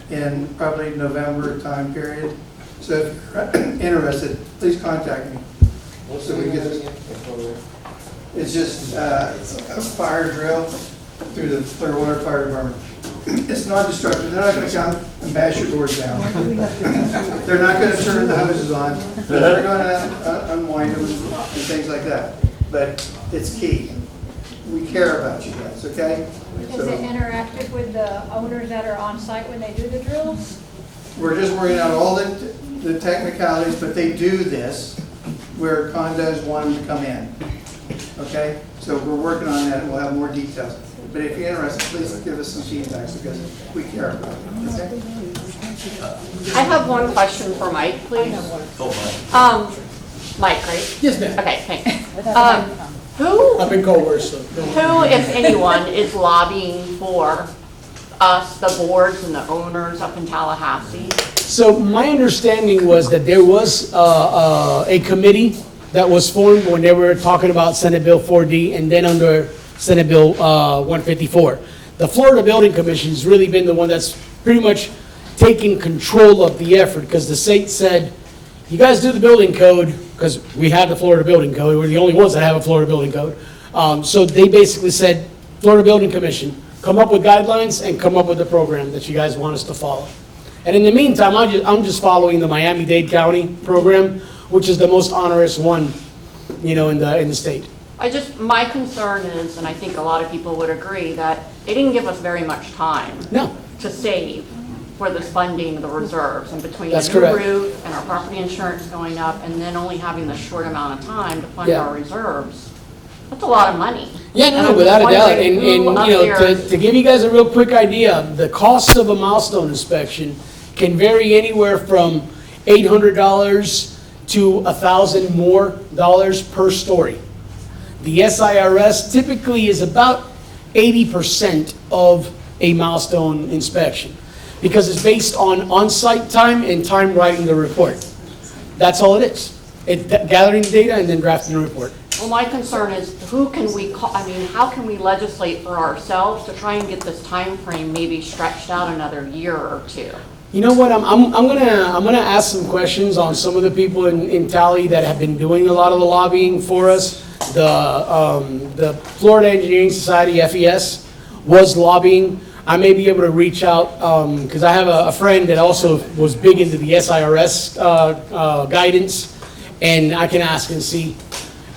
in probably November time period. So if you're interested, please contact me. So we get this. It's just a fire drill through the Clearwater Fire Department. It's non-destructive. They're not going to come and bash your doors down. They're not going to turn the hoses on. They're going to unwind them and things like that. But it's key. We care about you guys, okay? Is it interactive with the owners that are on site when they do the drills? We're just working out all the technicalities, but they do this where condos want them to come in. Okay? So we're working on that, and we'll have more details. But if you're interested, please give us some feedback, because we care about it. Okay? I have one question for Mike, please. Mike, right? Yes, ma'am. Okay, thanks. Who, I've been coerced, so. who, if anyone, is lobbying for us, the boards and the owners up in Tallahassee? So my understanding was that there was a committee that was formed when they were talking about Senate Bill 4D and then under Senate Bill 154. The Florida Building Commission has really been the one that's pretty much taking control of the effort, because the state said, you guys do the building code, because we have the Florida Building Code. We're the only ones that have a Florida Building Code. So they basically said, Florida Building Commission, come up with guidelines and come up with the program that you guys want us to follow. And in the meantime, I'm just following the Miami-Dade County program, which is the most onerous one, in the state. My concern is, and I think a lot of people would agree, that they didn't give us very much time to save for this funding of the reserves, and between That's the new correct. roof and our property insurance going up, and then only having the short amount of time to fund our reserves. That's a lot of money. Yeah, And no, I'm without a just doubt. wondering And who up there- to give you guys a real quick idea, the cost of a milestone inspection can vary anywhere from $800 to $1,000 more per story. The SIRS typically is about 80% of a milestone inspection, because it's based on on-site time and time writing the report. That's all it is. Gathering the data and then drafting the report. Well, my concern is, who can we call, how can we legislate for ourselves to try and get this time frame maybe stretched out another year or two? You know what? I'm gonna ask some questions on some of the people in Tally that have been doing a lot of the lobbying for us. The Florida Engineering Society (FES) was lobbying. I may be able to reach out because I have a friend that also was big into the SIRS guidance, and I can ask and see,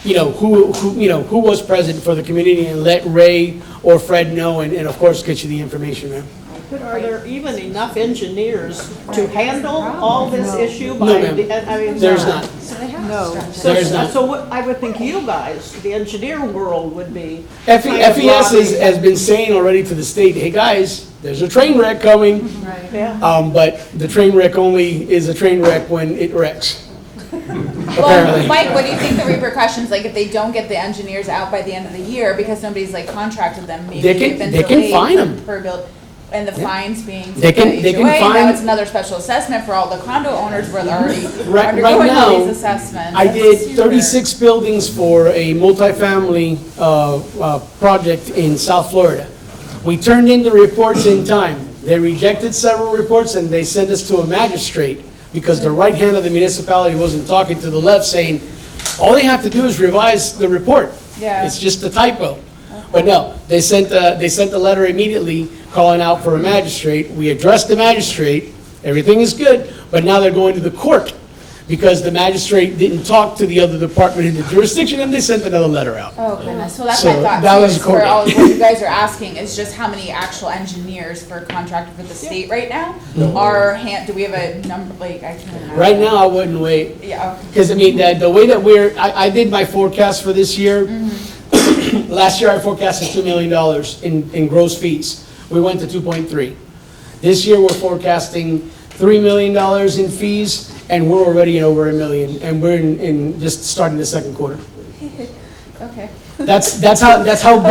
who was present for the community, and let Ray or Fred know, and of course get you the information, man. But are there even enough engineers to handle all this issue? No, ma'am. There's not. No. There's not. So what, I would think you guys, the engineering world would be. FES has been saying already to the state, hey guys, there's a train wreck coming. Yeah. But the train wreck only is a train wreck when it wrecks. Well, Mike, what do you think the repercussions, like if they don't get the engineers out by the end of the year because nobody's contracted them, maybe they've been they can fine them. per build, and the fines being They can HOA, fine. now it's another special assessment for all the condo owners where they're already Right undergoing all now, these assessments. I That's did super. 36 buildings for a multifamily project in South Florida. We turned in the reports in time. They rejected several reports and they sent us to a magistrate because the right hand of the municipality wasn't talking to the left, saying, all they have to do is revise the report. Yeah. It's just a typo. But no, they sent a letter immediately calling out for a magistrate. We addressed the magistrate. Everything is good, but now they're going to the court because the magistrate didn't talk to the other department in the jurisdiction, and they sent another letter out. Oh goodness, so that's So what I thought that too, was is where court. all, what you guys are asking is just how many actual engineers for contracted for the state right now are do we have a number, like, I can't remember. Right now, I wouldn't wait. Yeah, okay. Because, I mean, the way that I did my forecast for this year. Last year, I forecasted $2 million in gross fees. We went to 2.3. This year, we're forecasting $3 million in fees, and we're already in over $1 million, and we're in just starting the second quarter. Okay. That's how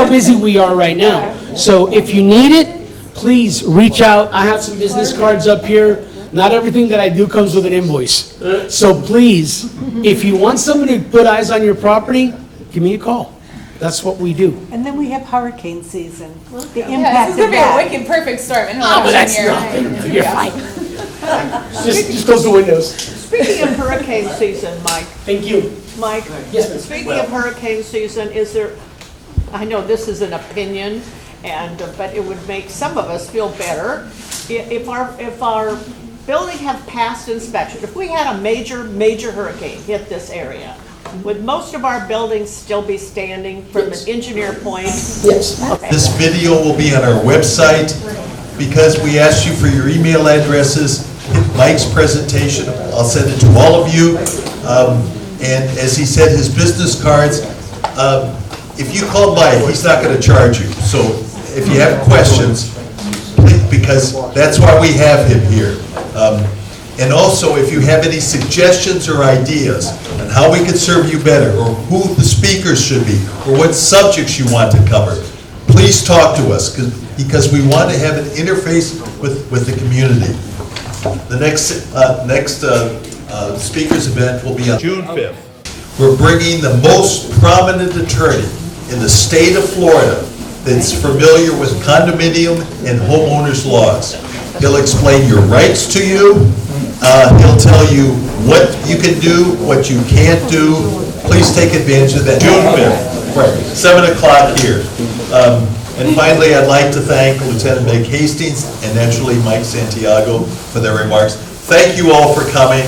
busy we are right now. So if you need it, please reach out. I have some business cards up here. Not everything that I do comes with an invoice. So please, if you want somebody to put eyes on your property, give me a call. That's what we do. And then we have hurricane season, the Yeah, impact this is of gonna be a that. wicked perfect storm. I don't know Oh, but what's that's in here. nothing. You're Yeah. fine. Just close the windows. Speaking of hurricane season, Mike, Thank you. Mike, Yes, ma'am. speaking of hurricane season, is there, I know this is an opinion, but it would make some of us feel better if our building have passed inspection. If we had a major hurricane hit this area, would most of our buildings still be standing from an engineer point? Yes. Okay. This video will be on our website. Because we asked you for your email addresses, Mike's presentation, I'll send it to all of you. And as he said, his business cards, if you call Mike, he's not going to charge you. So if you have questions, because that's why we have him here. And also, if you have any suggestions or ideas on how we could serve you better, or who the speakers should be, or what subjects you want to cover, please talk to us, because we want to have an interface with the community. The next speakers event will be on June 5th. We're bringing the most prominent attorney in the state of Florida that's familiar with condominium and homeowners laws. He'll explain your rights to you. He'll tell you what you can do, what you can't do. Please take advantage of that. June 5th, right, 7 o'clock here. And finally, I'd like to thank Lieutenant Meg Hastings and naturally Mike Santiago for their remarks. Thank you all for coming.